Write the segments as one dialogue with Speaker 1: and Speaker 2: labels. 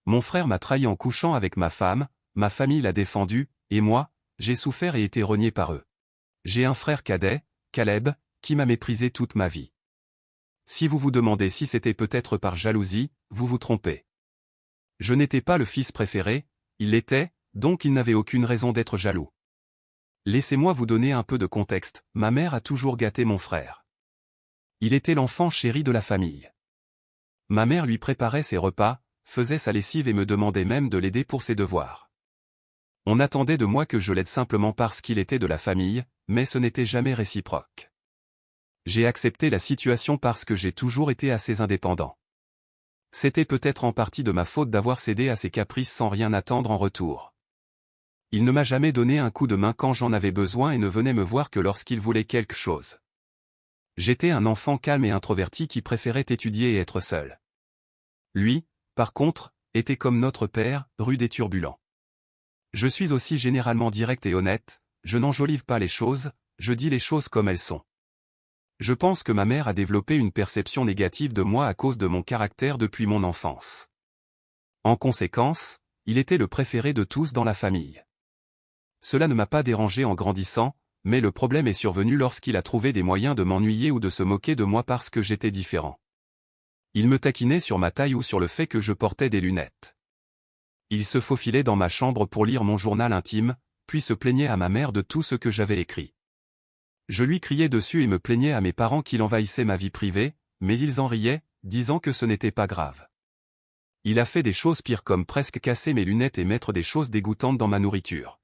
Speaker 1: Mon frère m'a trahi en couchant avec ma femme, ma famille l'a défendu, et moi, j'ai souffert et été renié par eux. J'ai un frère cadet, Caleb, qui m'a méprisé toute ma vie. Si vous vous demandez si c'était peut-être par jalousie, vous vous trompez. Je n'étais pas le fils préféré, il l'était, donc il n'avait aucune raison d'être jaloux. Laissez-moi vous donner un peu de contexte, ma mère a toujours gâté mon frère. Il était l'enfant chéri de la famille. Ma mère lui préparait ses repas, faisait sa lessive et me demandait même de l'aider pour ses devoirs. On attendait de moi que je l'aide simplement parce qu'il était de la famille, mais ce n'était jamais réciproque. J'ai accepté la situation parce que j'ai toujours été assez indépendant. C'était peut-être en partie de ma faute d'avoir cédé à ses caprices sans rien attendre en retour. Il ne m'a jamais donné un coup de main quand j'en avais besoin et ne venait me voir que lorsqu'il voulait quelque chose. J'étais un enfant calme et introverti qui préférait étudier et être seul. Lui, par contre, était comme notre père, rude et turbulent. Je suis aussi généralement direct et honnête, je n'enjolive pas les choses, je dis les choses comme elles sont. Je pense que ma mère a développé une perception négative de moi à cause de mon caractère depuis mon enfance. En conséquence, il était le préféré de tous dans la famille. Cela ne m'a pas dérangé en grandissant, mais le problème est survenu lorsqu'il a trouvé des moyens de m'ennuyer ou de se moquer de moi parce que j'étais différent. Il me taquinait sur ma taille ou sur le fait que je portais des lunettes. Il se faufilait dans ma chambre pour lire mon journal intime, puis se plaignait à ma mère de tout ce que j'avais écrit. Je lui criais dessus et me plaignais à mes parents qu'il envahissait ma vie privée, mais ils en riaient, disant que ce n'était pas grave. Il a fait des choses pires comme presque casser mes lunettes et mettre des choses dégoûtantes dans ma nourriture.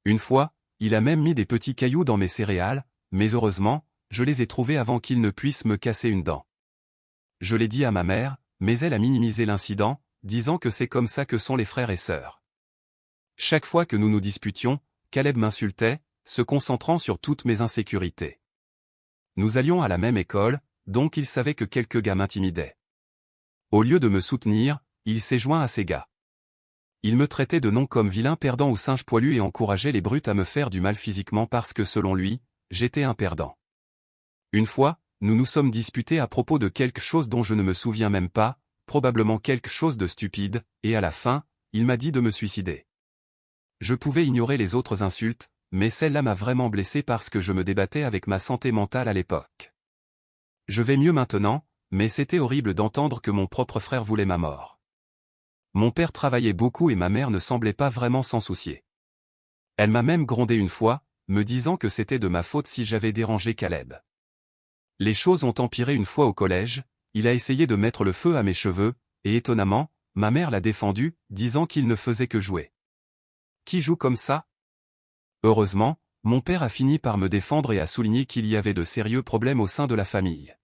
Speaker 1: Une fois, il a même mis des petits cailloux dans mes céréales, mais heureusement, je les ai trouvés avant qu'il ne puisse me casser une dent. Je l'ai dit à ma mère, mais elle a minimisé l'incident, disant que c'est comme ça que sont les frères et sœurs. Chaque fois que nous nous disputions, Caleb m'insultait, se concentrant sur toutes mes insécurités. Nous allions à la même école, donc il savait que quelques gars m'intimidaient. Au lieu de me soutenir, il s'est joint à ces gars. Il me traitait de noms comme vilain perdant ou singe poilu et encourageait les brutes à me faire du mal physiquement parce que selon lui, j'étais un perdant. Une fois, nous nous sommes disputés à propos de quelque chose dont je ne me souviens même pas, probablement quelque chose de stupide, et à la fin, il m'a dit de me suicider. Je pouvais ignorer les autres insultes, mais celle-là m'a vraiment blessé parce que je me débattais avec ma santé mentale à l'époque. Je vais mieux maintenant, mais c'était horrible d'entendre que mon propre frère voulait ma mort. Mon père travaillait beaucoup et ma mère ne semblait pas vraiment s'en soucier. Elle m'a même grondé une fois, me disant que c'était de ma faute si j'avais dérangé Caleb. Les choses ont empiré une fois au collège, il a essayé de mettre le feu à mes cheveux, et étonnamment, ma mère l'a défendu, disant qu'il ne faisait que jouer. Qui joue comme ça? Heureusement, mon père a fini par me défendre et a souligné qu'il y avait de sérieux problèmes au sein de la famille.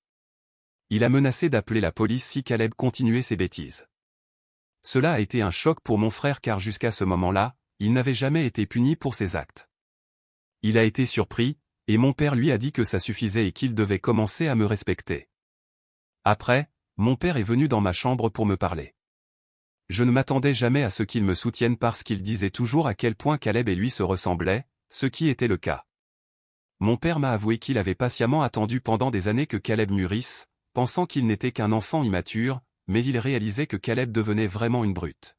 Speaker 1: Il a menacé d'appeler la police si Caleb continuait ses bêtises. Cela a été un choc pour mon frère car jusqu'à ce moment-là, il n'avait jamais été puni pour ses actes. Il a été surpris, et mon père lui a dit que ça suffisait et qu'il devait commencer à me respecter. Après, mon père est venu dans ma chambre pour me parler. Je ne m'attendais jamais à ce qu'il me soutienne parce qu'il disait toujours à quel point Caleb et lui se ressemblaient, ce qui était le cas. Mon père m'a avoué qu'il avait patiemment attendu pendant des années que Caleb mûrisse, pensant qu'il n'était qu'un enfant immature, mais il réalisait que Caleb devenait vraiment une brute.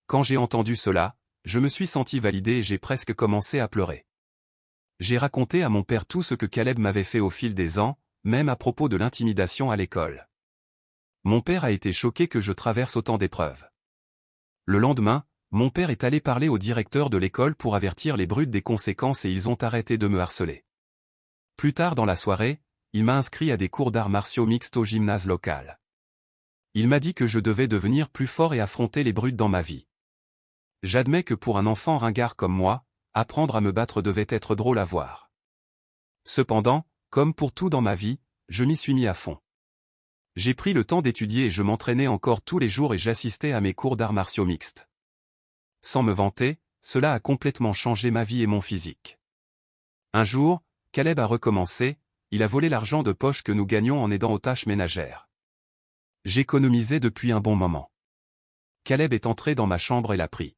Speaker 1: Quand j'ai entendu cela, je me suis senti validé et j'ai presque commencé à pleurer. J'ai raconté à mon père tout ce que Caleb m'avait fait au fil des ans, même à propos de l'intimidation à l'école. Mon père a été choqué que je traverse autant d'épreuves. Le lendemain, mon père est allé parler au directeur de l'école pour avertir les brutes des conséquences et ils ont arrêté de me harceler. Plus tard dans la soirée, il m'a inscrit à des cours d'arts martiaux mixtes au gymnase local. Il m'a dit que je devais devenir plus fort et affronter les brutes dans ma vie. J'admets que pour un enfant ringard comme moi, apprendre à me battre devait être drôle à voir. Cependant, comme pour tout dans ma vie, je m'y suis mis à fond. J'ai pris le temps d'étudier et je m'entraînais encore tous les jours et j'assistais à mes cours d'arts martiaux mixtes. Sans me vanter, cela a complètement changé ma vie et mon physique. Un jour, Caleb a recommencé, il a volé l'argent de poche que nous gagnions en aidant aux tâches ménagères. J'économisais depuis un bon moment. Caleb est entré dans ma chambre et l'a pris.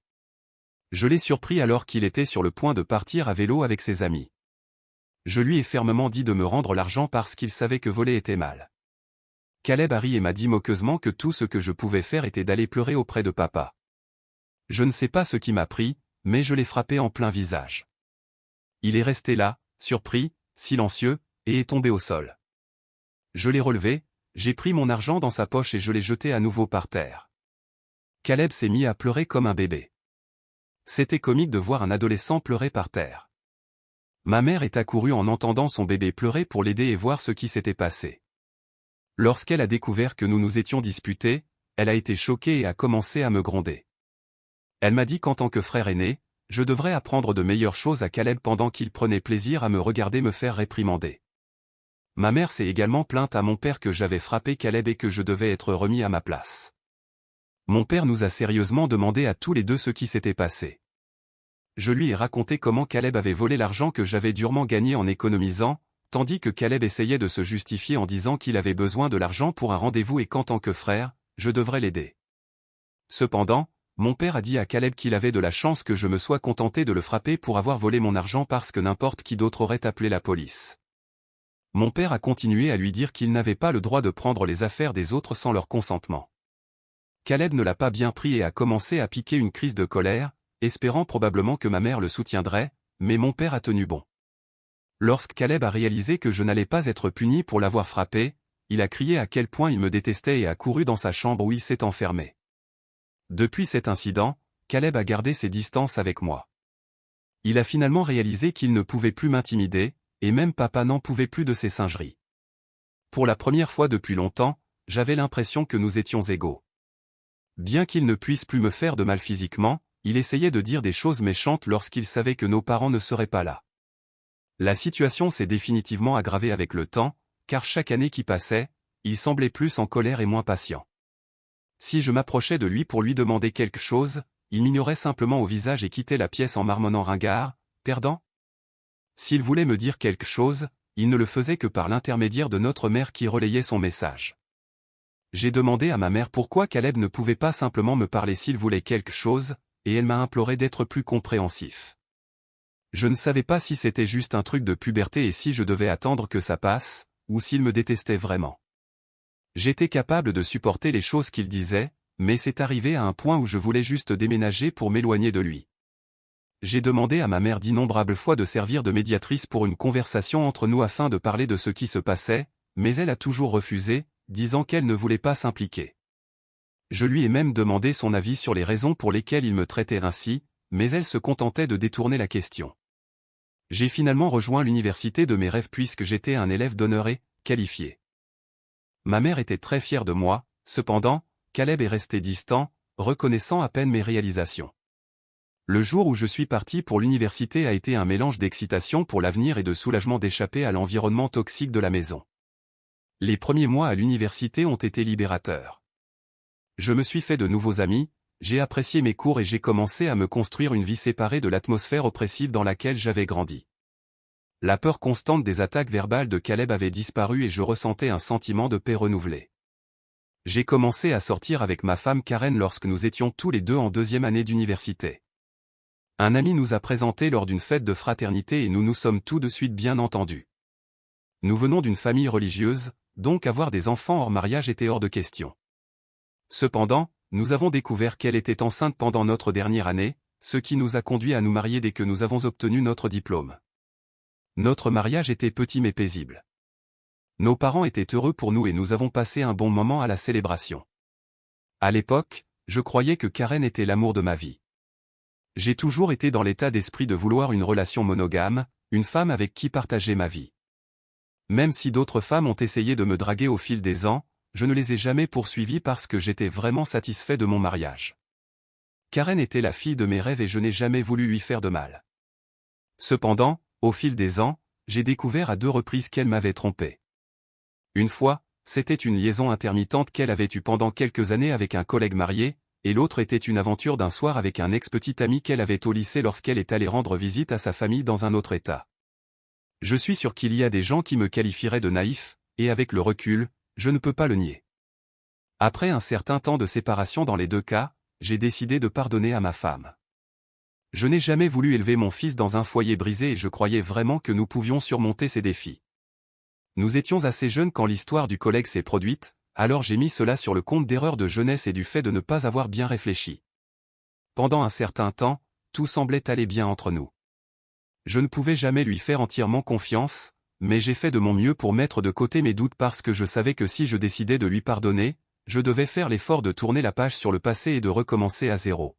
Speaker 1: Je l'ai surpris alors qu'il était sur le point de partir à vélo avec ses amis. Je lui ai fermement dit de me rendre l'argent parce qu'il savait que voler était mal. Caleb a ri et m'a dit moqueusement que tout ce que je pouvais faire était d'aller pleurer auprès de papa. Je ne sais pas ce qui m'a pris, mais je l'ai frappé en plein visage. Il est resté là, surpris, silencieux, et est tombé au sol. Je l'ai relevé, j'ai pris mon argent dans sa poche et je l'ai jeté à nouveau par terre. Caleb s'est mis à pleurer comme un bébé. C'était comique de voir un adolescent pleurer par terre. Ma mère est accourue en entendant son bébé pleurer pour l'aider et voir ce qui s'était passé. Lorsqu'elle a découvert que nous nous étions disputés, elle a été choquée et a commencé à me gronder. Elle m'a dit qu'en tant que frère aîné, je devrais apprendre de meilleures choses à Caleb pendant qu'il prenait plaisir à me regarder me faire réprimander. Ma mère s'est également plainte à mon père que j'avais frappé Caleb et que je devais être remis à ma place. Mon père nous a sérieusement demandé à tous les deux ce qui s'était passé. Je lui ai raconté comment Caleb avait volé l'argent que j'avais durement gagné en économisant, tandis que Caleb essayait de se justifier en disant qu'il avait besoin de l'argent pour un rendez-vous et qu'en tant que frère, je devrais l'aider. Cependant, mon père a dit à Caleb qu'il avait de la chance que je me sois contenté de le frapper pour avoir volé mon argent parce que n'importe qui d'autre aurait appelé la police. Mon père a continué à lui dire qu'il n'avait pas le droit de prendre les affaires des autres sans leur consentement. Caleb ne l'a pas bien pris et a commencé à piquer une crise de colère, espérant probablement que ma mère le soutiendrait, mais mon père a tenu bon. Lorsque Caleb a réalisé que je n'allais pas être puni pour l'avoir frappé, il a crié à quel point il me détestait et a couru dans sa chambre où il s'est enfermé. Depuis cet incident, Caleb a gardé ses distances avec moi. Il a finalement réalisé qu'il ne pouvait plus m'intimider, et même papa n'en pouvait plus de ses singeries. Pour la première fois depuis longtemps, j'avais l'impression que nous étions égaux. Bien qu'il ne puisse plus me faire de mal physiquement, il essayait de dire des choses méchantes lorsqu'il savait que nos parents ne seraient pas là. La situation s'est définitivement aggravée avec le temps, car chaque année qui passait, il semblait plus en colère et moins patient. Si je m'approchais de lui pour lui demander quelque chose, il m'ignorait simplement au visage et quittait la pièce en marmonnant ringard, perdant. S'il voulait me dire quelque chose, il ne le faisait que par l'intermédiaire de notre mère qui relayait son message. J'ai demandé à ma mère pourquoi Caleb ne pouvait pas simplement me parler s'il voulait quelque chose, et elle m'a imploré d'être plus compréhensif. Je ne savais pas si c'était juste un truc de puberté et si je devais attendre que ça passe, ou s'il me détestait vraiment. J'étais capable de supporter les choses qu'il disait, mais c'est arrivé à un point où je voulais juste déménager pour m'éloigner de lui. J'ai demandé à ma mère d'innombrables fois de servir de médiatrice pour une conversation entre nous afin de parler de ce qui se passait, mais elle a toujours refusé, disant qu'elle ne voulait pas s'impliquer. Je lui ai même demandé son avis sur les raisons pour lesquelles il me traitait ainsi, mais elle se contentait de détourner la question. J'ai finalement rejoint l'université de mes rêves puisque j'étais un élève d'honneur et qualifié. Ma mère était très fière de moi, cependant, Caleb est resté distant, reconnaissant à peine mes réalisations. Le jour où je suis parti pour l'université a été un mélange d'excitation pour l'avenir et de soulagement d'échapper à l'environnement toxique de la maison. Les premiers mois à l'université ont été libérateurs. Je me suis fait de nouveaux amis, j'ai apprécié mes cours et j'ai commencé à me construire une vie séparée de l'atmosphère oppressive dans laquelle j'avais grandi. La peur constante des attaques verbales de Caleb avait disparu et je ressentais un sentiment de paix renouvelé. J'ai commencé à sortir avec ma femme Karen lorsque nous étions tous les deux en deuxième année d'université. Un ami nous a présentés lors d'une fête de fraternité et nous nous sommes tout de suite bien entendus. Nous venons d'une famille religieuse, donc avoir des enfants hors mariage était hors de question. Cependant, nous avons découvert qu'elle était enceinte pendant notre dernière année, ce qui nous a conduit à nous marier dès que nous avons obtenu notre diplôme. Notre mariage était petit mais paisible. Nos parents étaient heureux pour nous et nous avons passé un bon moment à la célébration. À l'époque, je croyais que Karen était l'amour de ma vie. J'ai toujours été dans l'état d'esprit de vouloir une relation monogame, une femme avec qui partager ma vie. Même si d'autres femmes ont essayé de me draguer au fil des ans, je ne les ai jamais poursuivies parce que j'étais vraiment satisfait de mon mariage. Karen était la fille de mes rêves et je n'ai jamais voulu lui faire de mal. Cependant, au fil des ans, j'ai découvert à 2 reprises qu'elle m'avait trompé. Une fois, c'était une liaison intermittente qu'elle avait eue pendant quelques années avec un collègue marié, et l'autre était une aventure d'un soir avec un ex-petit ami qu'elle avait au lycée lorsqu'elle est allée rendre visite à sa famille dans un autre état. Je suis sûr qu'il y a des gens qui me qualifieraient de naïf, et avec le recul, je ne peux pas le nier. Après un certain temps de séparation dans les 2 cas, j'ai décidé de pardonner à ma femme. Je n'ai jamais voulu élever mon fils dans un foyer brisé et je croyais vraiment que nous pouvions surmonter ces défis. Nous étions assez jeunes quand l'histoire du collègue s'est produite, alors j'ai mis cela sur le compte d'erreur de jeunesse et du fait de ne pas avoir bien réfléchi. Pendant un certain temps, tout semblait aller bien entre nous. Je ne pouvais jamais lui faire entièrement confiance, mais j'ai fait de mon mieux pour mettre de côté mes doutes parce que je savais que si je décidais de lui pardonner, je devais faire l'effort de tourner la page sur le passé et de recommencer à zéro.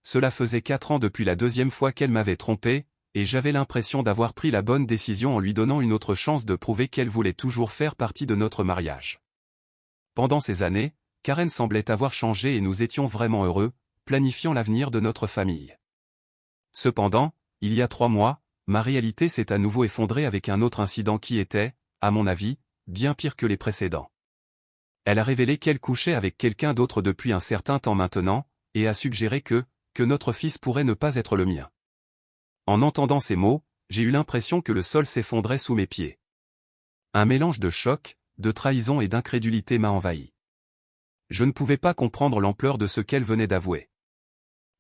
Speaker 1: Cela faisait 4 ans depuis la deuxième fois qu'elle m'avait trompé, et j'avais l'impression d'avoir pris la bonne décision en lui donnant une autre chance de prouver qu'elle voulait toujours faire partie de notre mariage. Pendant ces années, Karen semblait avoir changé et nous étions vraiment heureux, planifiant l'avenir de notre famille. Cependant, il y a 3 mois, ma réalité s'est à nouveau effondrée avec un autre incident qui était, à mon avis, bien pire que les précédents. Elle a révélé qu'elle couchait avec quelqu'un d'autre depuis un certain temps maintenant, et a suggéré que notre fils pourrait ne pas être le mien. En entendant ces mots, j'ai eu l'impression que le sol s'effondrait sous mes pieds. Un mélange de choc, de trahison et d'incrédulité m'a envahi. Je ne pouvais pas comprendre l'ampleur de ce qu'elle venait d'avouer.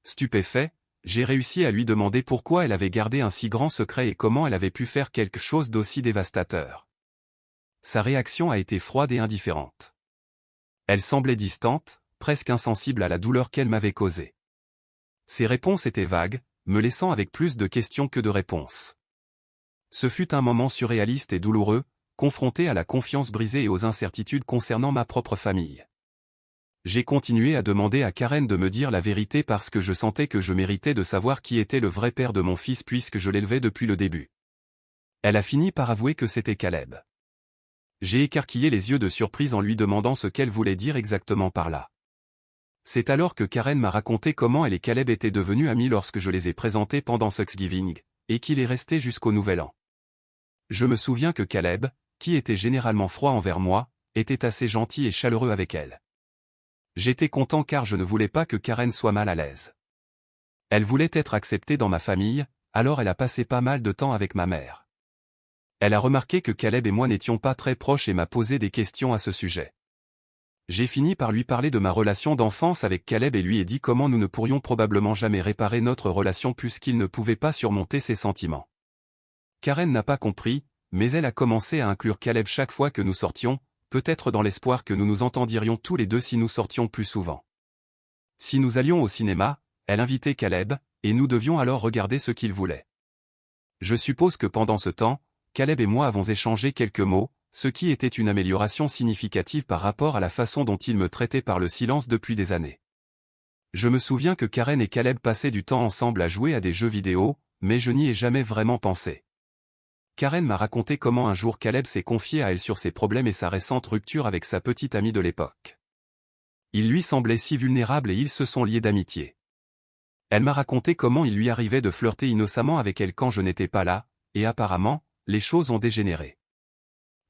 Speaker 1: Stupéfait, j'ai réussi à lui demander pourquoi elle avait gardé un si grand secret et comment elle avait pu faire quelque chose d'aussi dévastateur. Sa réaction a été froide et indifférente. Elle semblait distante, presque insensible à la douleur qu'elle m'avait causée. Ses réponses étaient vagues, me laissant avec plus de questions que de réponses. Ce fut un moment surréaliste et douloureux, confronté à la confiance brisée et aux incertitudes concernant ma propre famille. J'ai continué à demander à Karen de me dire la vérité parce que je sentais que je méritais de savoir qui était le vrai père de mon fils puisque je l'élevais depuis le début. Elle a fini par avouer que c'était Caleb. J'ai écarquillé les yeux de surprise en lui demandant ce qu'elle voulait dire exactement par là. C'est alors que Karen m'a raconté comment elle et Caleb étaient devenus amis lorsque je les ai présentés pendant Thanksgiving, et qu'il est resté jusqu'au Nouvel An. Je me souviens que Caleb, qui était généralement froid envers moi, était assez gentil et chaleureux avec elle. J'étais content car je ne voulais pas que Karen soit mal à l'aise. Elle voulait être acceptée dans ma famille, alors elle a passé pas mal de temps avec ma mère. Elle a remarqué que Caleb et moi n'étions pas très proches et m'a posé des questions à ce sujet. J'ai fini par lui parler de ma relation d'enfance avec Caleb et lui ai dit comment nous ne pourrions probablement jamais réparer notre relation puisqu'il ne pouvait pas surmonter ses sentiments. Karen n'a pas compris, mais elle a commencé à inclure Caleb chaque fois que nous sortions, peut-être dans l'espoir que nous nous entendirions tous les deux si nous sortions plus souvent. Si nous allions au cinéma, elle invitait Caleb, et nous devions alors regarder ce qu'il voulait. Je suppose que pendant ce temps, Caleb et moi avons échangé quelques mots, ce qui était une amélioration significative par rapport à la façon dont il me traitait par le silence depuis des années. Je me souviens que Karen et Caleb passaient du temps ensemble à jouer à des jeux vidéo, mais je n'y ai jamais vraiment pensé. Karen m'a raconté comment un jour Caleb s'est confié à elle sur ses problèmes et sa récente rupture avec sa petite amie de l'époque. Il lui semblait si vulnérable et ils se sont liés d'amitié. Elle m'a raconté comment il lui arrivait de flirter innocemment avec elle quand je n'étais pas là, et apparemment, les choses ont dégénéré.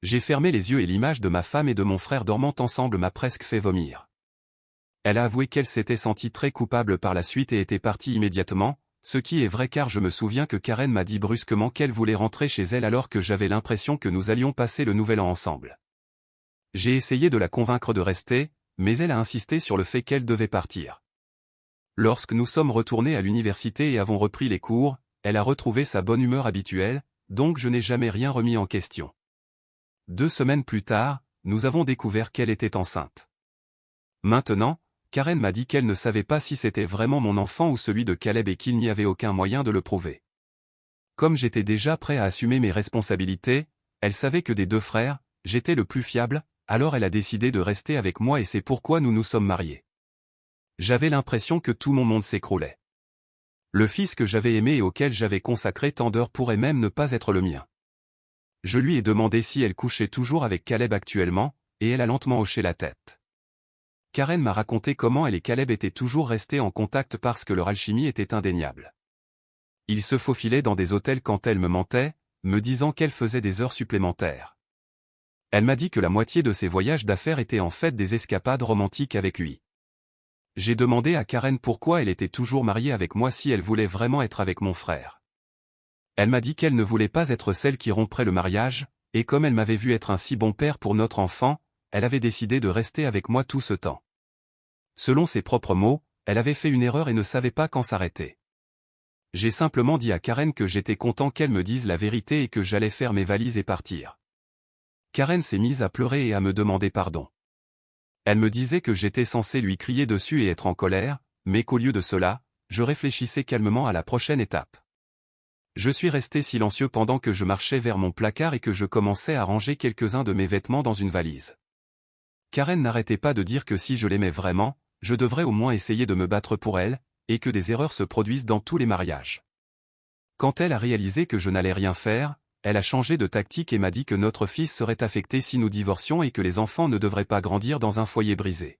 Speaker 1: J'ai fermé les yeux et l'image de ma femme et de mon frère dormant ensemble m'a presque fait vomir. Elle a avoué qu'elle s'était sentie très coupable par la suite et était partie immédiatement, ce qui est vrai car je me souviens que Karen m'a dit brusquement qu'elle voulait rentrer chez elle alors que j'avais l'impression que nous allions passer le Nouvel An ensemble. J'ai essayé de la convaincre de rester, mais elle a insisté sur le fait qu'elle devait partir. Lorsque nous sommes retournés à l'université et avons repris les cours, elle a retrouvé sa bonne humeur habituelle, donc je n'ai jamais rien remis en question. 2 semaines plus tard, nous avons découvert qu'elle était enceinte. Maintenant, Karen m'a dit qu'elle ne savait pas si c'était vraiment mon enfant ou celui de Caleb et qu'il n'y avait aucun moyen de le prouver. Comme j'étais déjà prêt à assumer mes responsabilités, elle savait que des 2 frères, j'étais le plus fiable, alors elle a décidé de rester avec moi et c'est pourquoi nous nous sommes mariés. J'avais l'impression que tout mon monde s'écroulait. Le fils que j'avais aimé et auquel j'avais consacré tant d'heures pourrait même ne pas être le mien. Je lui ai demandé si elle couchait toujours avec Caleb actuellement, et elle a lentement hoché la tête. Karen m'a raconté comment elle et Caleb étaient toujours restés en contact parce que leur alchimie était indéniable. Ils se faufilaient dans des hôtels quand elle me mentait, me disant qu'elle faisait des heures supplémentaires. Elle m'a dit que la moitié de ses voyages d'affaires étaient en fait des escapades romantiques avec lui. J'ai demandé à Karen pourquoi elle était toujours mariée avec moi si elle voulait vraiment être avec mon frère. Elle m'a dit qu'elle ne voulait pas être celle qui romprait le mariage, et comme elle m'avait vu être un si bon père pour notre enfant, elle avait décidé de rester avec moi tout ce temps. Selon ses propres mots, elle avait fait une erreur et ne savait pas quand s'arrêter. J'ai simplement dit à Karen que j'étais content qu'elle me dise la vérité et que j'allais faire mes valises et partir. Karen s'est mise à pleurer et à me demander pardon. Elle me disait que j'étais censé lui crier dessus et être en colère, mais qu'au lieu de cela, je réfléchissais calmement à la prochaine étape. Je suis resté silencieux pendant que je marchais vers mon placard et que je commençais à ranger quelques-uns de mes vêtements dans une valise. Karen n'arrêtait pas de dire que si je l'aimais vraiment, je devrais au moins essayer de me battre pour elle, et que des erreurs se produisent dans tous les mariages. Quand elle a réalisé que je n'allais rien faire, elle a changé de tactique et m'a dit que notre fils serait affecté si nous divorcions et que les enfants ne devraient pas grandir dans un foyer brisé.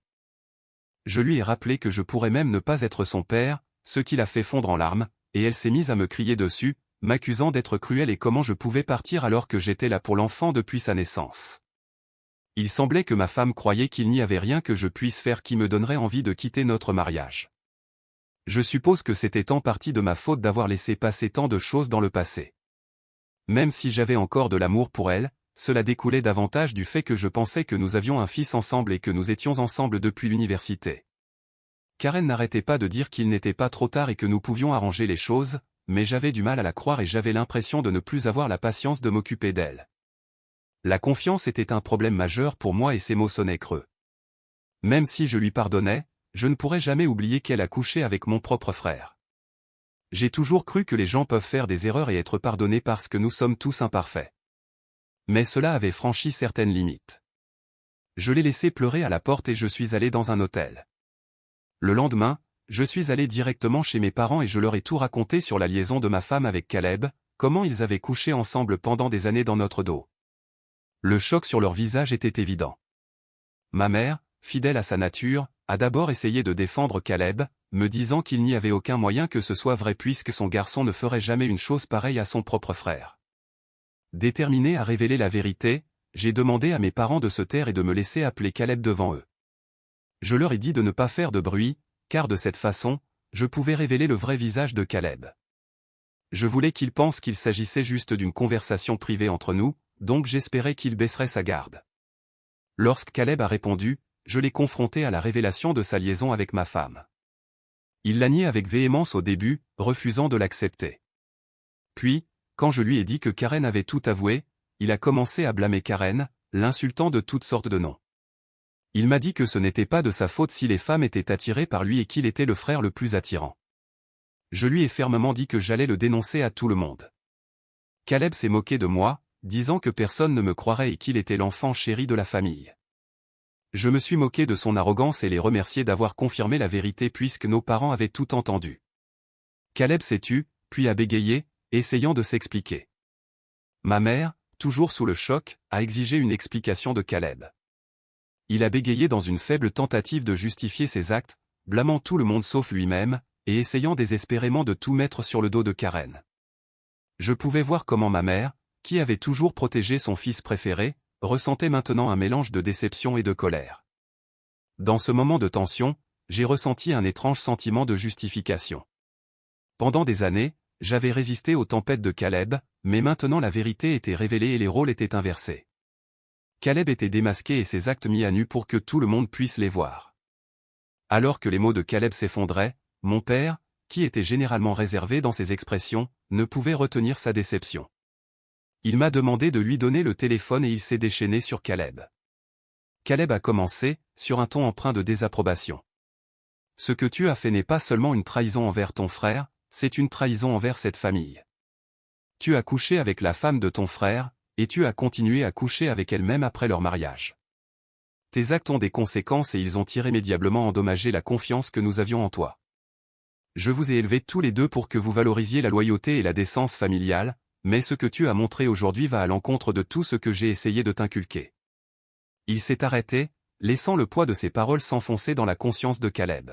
Speaker 1: Je lui ai rappelé que je pourrais même ne pas être son père, ce qui l'a fait fondre en larmes, et elle s'est mise à me crier dessus, m'accusant d'être cruel et comment je pouvais partir alors que j'étais là pour l'enfant depuis sa naissance. Il semblait que ma femme croyait qu'il n'y avait rien que je puisse faire qui me donnerait envie de quitter notre mariage. Je suppose que c'était en partie de ma faute d'avoir laissé passer tant de choses dans le passé. Même si j'avais encore de l'amour pour elle, cela découlait davantage du fait que je pensais que nous avions un fils ensemble et que nous étions ensemble depuis l'université. Karen n'arrêtait pas de dire qu'il n'était pas trop tard et que nous pouvions arranger les choses, mais j'avais du mal à la croire et j'avais l'impression de ne plus avoir la patience de m'occuper d'elle. La confiance était un problème majeur pour moi et ses mots sonnaient creux. Même si je lui pardonnais, je ne pourrais jamais oublier qu'elle a couché avec mon propre frère. J'ai toujours cru que les gens peuvent faire des erreurs et être pardonnés parce que nous sommes tous imparfaits. Mais cela avait franchi certaines limites. Je l'ai laissé pleurer à la porte et je suis allé dans un hôtel. Le lendemain, je suis allé directement chez mes parents et je leur ai tout raconté sur la liaison de ma femme avec Caleb, comment ils avaient couché ensemble pendant des années dans notre dos. Le choc sur leur visage était évident. Ma mère, fidèle à sa nature, a d'abord essayé de défendre Caleb, me disant qu'il n'y avait aucun moyen que ce soit vrai puisque son garçon ne ferait jamais une chose pareille à son propre frère. Déterminé à révéler la vérité, j'ai demandé à mes parents de se taire et de me laisser appeler Caleb devant eux. Je leur ai dit de ne pas faire de bruit, car de cette façon, je pouvais révéler le vrai visage de Caleb. Je voulais qu'ils pensent qu'il s'agissait juste d'une conversation privée entre nous, donc j'espérais qu'il baisserait sa garde. Lorsque Caleb a répondu, je l'ai confronté à la révélation de sa liaison avec ma femme. Il l'a nié avec véhémence au début, refusant de l'accepter. Puis, quand je lui ai dit que Karen avait tout avoué, il a commencé à blâmer Karen, l'insultant de toutes sortes de noms. Il m'a dit que ce n'était pas de sa faute si les femmes étaient attirées par lui et qu'il était le frère le plus attirant. Je lui ai fermement dit que j'allais le dénoncer à tout le monde. Caleb s'est moqué de moi, disant que personne ne me croirait et qu'il était l'enfant chéri de la famille. Je me suis moqué de son arrogance et l'ai remercié d'avoir confirmé la vérité puisque nos parents avaient tout entendu. Caleb s'est tu, puis a bégayé, essayant de s'expliquer. Ma mère, toujours sous le choc, a exigé une explication de Caleb. Il a bégayé dans une faible tentative de justifier ses actes, blâmant tout le monde sauf lui-même, et essayant désespérément de tout mettre sur le dos de Karen. Je pouvais voir comment ma mère, qui avait toujours protégé son fils préféré, ressentait maintenant un mélange de déception et de colère. Dans ce moment de tension, j'ai ressenti un étrange sentiment de justification. Pendant des années, j'avais résisté aux tempêtes de Caleb, mais maintenant la vérité était révélée et les rôles étaient inversés. Caleb était démasqué et ses actes mis à nu pour que tout le monde puisse les voir. Alors que les mots de Caleb s'effondraient, mon père, qui était généralement réservé dans ses expressions, ne pouvait retenir sa déception. Il m'a demandé de lui donner le téléphone et il s'est déchaîné sur Caleb. Caleb a commencé, sur un ton empreint de désapprobation. Ce que tu as fait n'est pas seulement une trahison envers ton frère, c'est une trahison envers cette famille. Tu as couché avec la femme de ton frère, et tu as continué à coucher avec elle-même après leur mariage. Tes actes ont des conséquences et ils ont irrémédiablement endommagé la confiance que nous avions en toi. Je vous ai élevés tous les deux pour que vous valorisiez la loyauté et la décence familiale, mais ce que tu as montré aujourd'hui va à l'encontre de tout ce que j'ai essayé de t'inculquer. Il s'est arrêté, laissant le poids de ses paroles s'enfoncer dans la conscience de Caleb.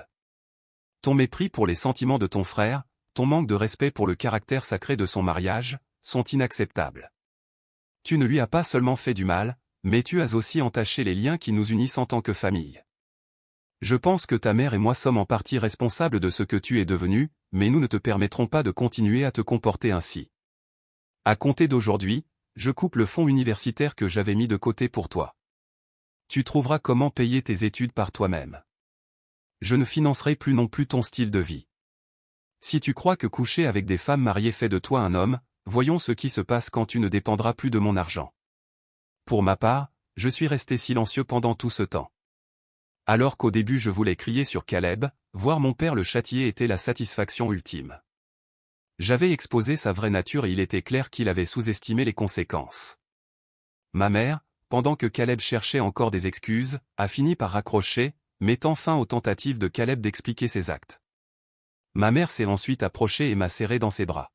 Speaker 1: Ton mépris pour les sentiments de ton frère, ton manque de respect pour le caractère sacré de son mariage, sont inacceptables. Tu ne lui as pas seulement fait du mal, mais tu as aussi entaché les liens qui nous unissent en tant que famille. Je pense que ta mère et moi sommes en partie responsables de ce que tu es devenu, mais nous ne te permettrons pas de continuer à te comporter ainsi. À compter d'aujourd'hui, je coupe le fonds universitaire que j'avais mis de côté pour toi. Tu trouveras comment payer tes études par toi-même. Je ne financerai plus non plus ton style de vie. Si tu crois que coucher avec des femmes mariées fait de toi un homme, voyons ce qui se passe quand tu ne dépendras plus de mon argent. Pour ma part, je suis resté silencieux pendant tout ce temps. Alors qu'au début je voulais crier sur Caleb, voir mon père le châtier était la satisfaction ultime. J'avais exposé sa vraie nature et il était clair qu'il avait sous-estimé les conséquences. Ma mère, pendant que Caleb cherchait encore des excuses, a fini par raccrocher, mettant fin aux tentatives de Caleb d'expliquer ses actes. Ma mère s'est ensuite approchée et m'a serré dans ses bras.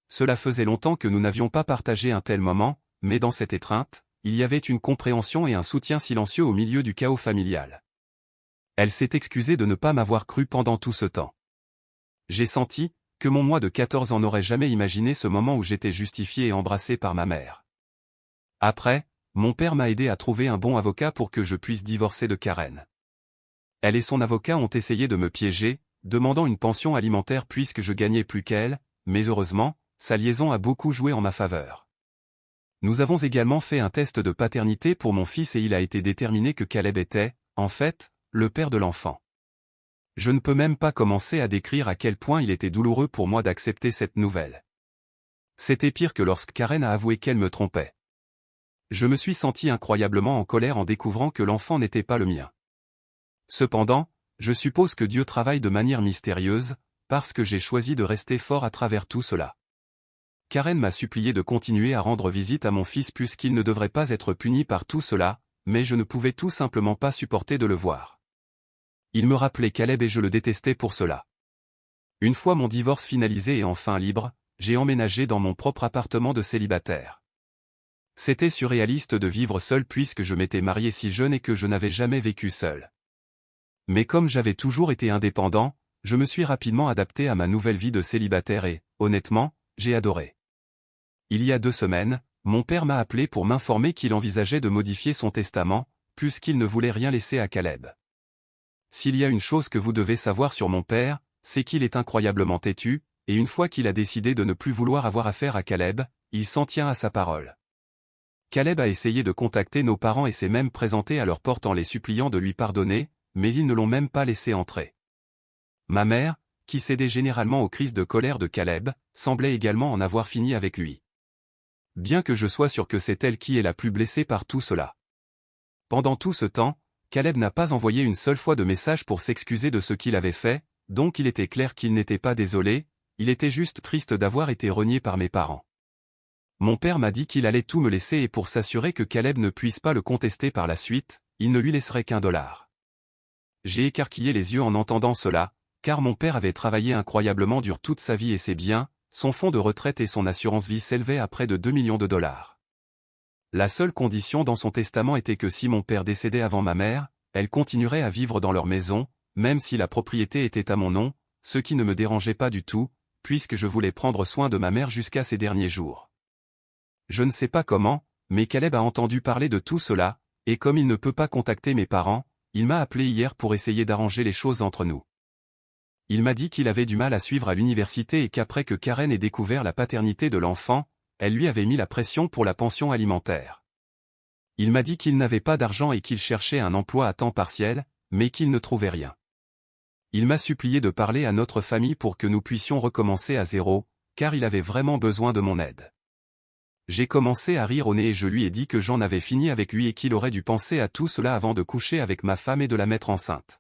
Speaker 1: Cela faisait longtemps que nous n'avions pas partagé un tel moment, mais dans cette étreinte, il y avait une compréhension et un soutien silencieux au milieu du chaos familial. Elle s'est excusée de ne pas m'avoir cru pendant tout ce temps. J'ai senti que mon moi de 14 ans n'aurait jamais imaginé ce moment où j'étais justifié et embrassé par ma mère. Après, mon père m'a aidé à trouver un bon avocat pour que je puisse divorcer de Karen. Elle et son avocat ont essayé de me piéger, demandant une pension alimentaire puisque je gagnais plus qu'elle, mais heureusement, sa liaison a beaucoup joué en ma faveur. Nous avons également fait un test de paternité pour mon fils et il a été déterminé que Caleb était, en fait, le père de l'enfant. Je ne peux même pas commencer à décrire à quel point il était douloureux pour moi d'accepter cette nouvelle. C'était pire que lorsque Karen a avoué qu'elle me trompait. Je me suis senti incroyablement en colère en découvrant que l'enfant n'était pas le mien. Cependant, je suppose que Dieu travaille de manière mystérieuse, parce que j'ai choisi de rester fort à travers tout cela. Karen m'a supplié de continuer à rendre visite à mon fils puisqu'il ne devrait pas être puni par tout cela, mais je ne pouvais tout simplement pas supporter de le voir. Il me rappelait Caleb et je le détestais pour cela. Une fois mon divorce finalisé et enfin libre, j'ai emménagé dans mon propre appartement de célibataire. C'était surréaliste de vivre seul puisque je m'étais marié si jeune et que je n'avais jamais vécu seul. Mais comme j'avais toujours été indépendant, je me suis rapidement adapté à ma nouvelle vie de célibataire et, honnêtement, j'ai adoré. Il y a 2 semaines, mon père m'a appelé pour m'informer qu'il envisageait de modifier son testament, puisqu'il ne voulait rien laisser à Caleb. S'il y a une chose que vous devez savoir sur mon père, c'est qu'il est incroyablement têtu, et une fois qu'il a décidé de ne plus vouloir avoir affaire à Caleb, il s'en tient à sa parole. Caleb a essayé de contacter nos parents et s'est même présenté à leur porte en les suppliant de lui pardonner, mais ils ne l'ont même pas laissé entrer. Ma mère, qui cédait généralement aux crises de colère de Caleb, semblait également en avoir fini avec lui. Bien que je sois sûr que c'est elle qui est la plus blessée par tout cela. Pendant tout ce temps, Caleb n'a pas envoyé une seule fois de message pour s'excuser de ce qu'il avait fait, donc il était clair qu'il n'était pas désolé, il était juste triste d'avoir été renié par mes parents. Mon père m'a dit qu'il allait tout me laisser et pour s'assurer que Caleb ne puisse pas le contester par la suite, il ne lui laisserait qu'$1. J'ai écarquillé les yeux en entendant cela, car mon père avait travaillé incroyablement dur toute sa vie et ses biens, son fonds de retraite et son assurance vie s'élevaient à près de $2 millions. La seule condition dans son testament était que si mon père décédait avant ma mère, elle continuerait à vivre dans leur maison, même si la propriété était à mon nom, ce qui ne me dérangeait pas du tout, puisque je voulais prendre soin de ma mère jusqu'à ses derniers jours. Je ne sais pas comment, mais Caleb a entendu parler de tout cela, et comme il ne peut pas contacter mes parents, il m'a appelé hier pour essayer d'arranger les choses entre nous. Il m'a dit qu'il avait du mal à suivre à l'université et qu'après que Karen ait découvert la paternité de l'enfant, elle lui avait mis la pression pour la pension alimentaire. Il m'a dit qu'il n'avait pas d'argent et qu'il cherchait un emploi à temps partiel, mais qu'il ne trouvait rien. Il m'a supplié de parler à notre famille pour que nous puissions recommencer à zéro, car il avait vraiment besoin de mon aide. J'ai commencé à rire au nez et je lui ai dit que j'en avais fini avec lui et qu'il aurait dû penser à tout cela avant de coucher avec ma femme et de la mettre enceinte.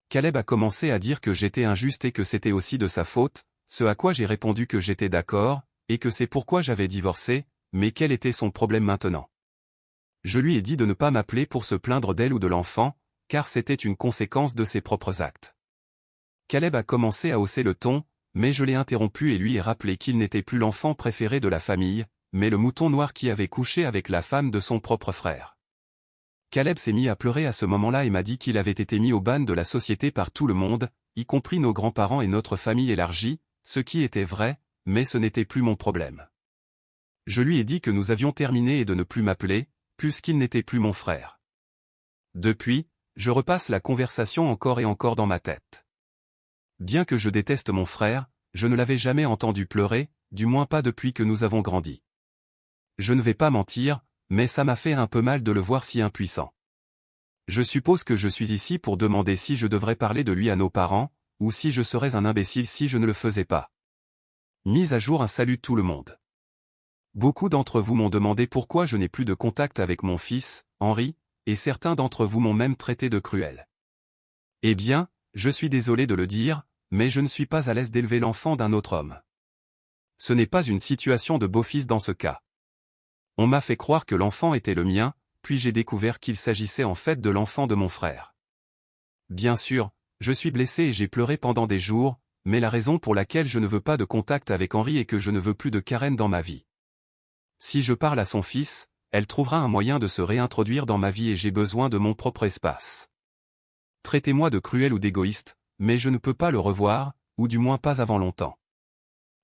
Speaker 1: Caleb a commencé à dire que j'étais injuste et que c'était aussi de sa faute, ce à quoi j'ai répondu que j'étais d'accord, et que c'est pourquoi j'avais divorcé, mais quel était son problème maintenant? Je lui ai dit de ne pas m'appeler pour se plaindre d'elle ou de l'enfant, car c'était une conséquence de ses propres actes. Caleb a commencé à hausser le ton, mais je l'ai interrompu et lui ai rappelé qu'il n'était plus l'enfant préféré de la famille, mais le mouton noir qui avait couché avec la femme de son propre frère. Caleb s'est mis à pleurer à ce moment-là et m'a dit qu'il avait été mis au ban de la société par tout le monde, y compris nos grands-parents et notre famille élargie, ce qui était vrai, mais ce n'était plus mon problème. Je lui ai dit que nous avions terminé et de ne plus m'appeler, puisqu'il n'était plus mon frère. Depuis, je repasse la conversation encore et encore dans ma tête. Bien que je déteste mon frère, je ne l'avais jamais entendu pleurer, du moins pas depuis que nous avons grandi. Je ne vais pas mentir, mais ça m'a fait un peu mal de le voir si impuissant. Je suppose que je suis ici pour demander si je devrais parler de lui à nos parents, ou si je serais un imbécile si je ne le faisais pas. Mise à jour un salut tout le monde. Beaucoup d'entre vous m'ont demandé pourquoi je n'ai plus de contact avec mon fils, Henri, et certains d'entre vous m'ont même traité de cruel. Eh bien, je suis désolé de le dire, mais je ne suis pas à l'aise d'élever l'enfant d'un autre homme. Ce n'est pas une situation de beau-fils dans ce cas. On m'a fait croire que l'enfant était le mien, puis j'ai découvert qu'il s'agissait en fait de l'enfant de mon frère. Bien sûr, je suis blessé et j'ai pleuré pendant des jours, mais la raison pour laquelle je ne veux pas de contact avec Henri est que je ne veux plus de Karen dans ma vie. Si je parle à son fils, elle trouvera un moyen de se réintroduire dans ma vie et j'ai besoin de mon propre espace. Traitez-moi de cruel ou d'égoïste, mais je ne peux pas le revoir, ou du moins pas avant longtemps.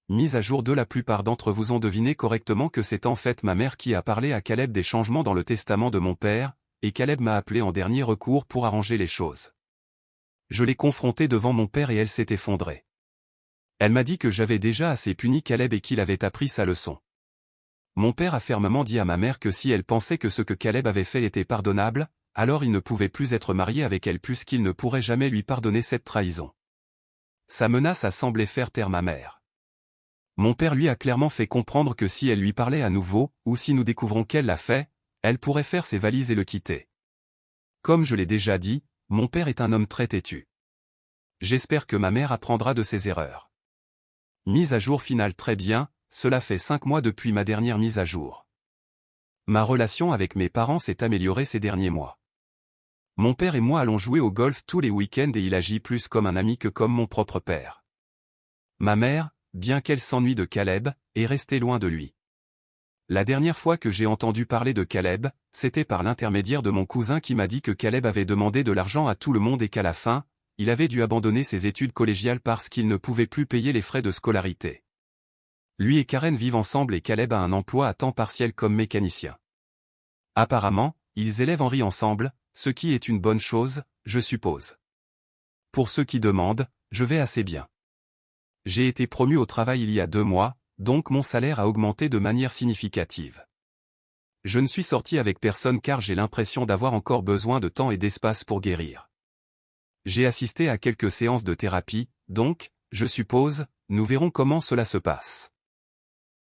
Speaker 1: Mise à jour 2. La plupart d'entre vous ont deviné correctement que c'est en fait ma mère qui a parlé à Caleb des changements dans le testament de mon père, et Caleb m'a appelé en dernier recours pour arranger les choses. Je l'ai confrontée devant mon père et elle s'est effondrée. Elle m'a dit que j'avais déjà assez puni Caleb et qu'il avait appris sa leçon. Mon père a fermement dit à ma mère que si elle pensait que ce que Caleb avait fait était pardonnable, alors il ne pouvait plus être marié avec elle puisqu'il ne pourrait jamais lui pardonner cette trahison. Sa menace a semblé faire taire ma mère. Mon père lui a clairement fait comprendre que si elle lui parlait à nouveau, ou si nous découvrons qu'elle l'a fait, elle pourrait faire ses valises et le quitter. Comme je l'ai déjà dit, mon père est un homme très têtu. J'espère que ma mère apprendra de ses erreurs. Mise à jour finale. Très bien, cela fait 5 mois depuis ma dernière mise à jour. Ma relation avec mes parents s'est améliorée ces derniers mois. Mon père et moi allons jouer au golf tous les week-ends et il agit plus comme un ami que comme mon propre père. Ma mère, bien qu'elle s'ennuie de Caleb, est restée loin de lui. La dernière fois que j'ai entendu parler de Caleb, c'était par l'intermédiaire de mon cousin qui m'a dit que Caleb avait demandé de l'argent à tout le monde et qu'à la fin, il avait dû abandonner ses études collégiales parce qu'il ne pouvait plus payer les frais de scolarité. Lui et Karen vivent ensemble et Caleb a un emploi à temps partiel comme mécanicien. Apparemment, ils élèvent Henri ensemble, ce qui est une bonne chose, je suppose. Pour ceux qui demandent, je vais assez bien. J'ai été promu au travail il y a 2 mois, donc mon salaire a augmenté de manière significative. Je ne suis sorti avec personne car j'ai l'impression d'avoir encore besoin de temps et d'espace pour guérir. J'ai assisté à quelques séances de thérapie, donc, je suppose, nous verrons comment cela se passe.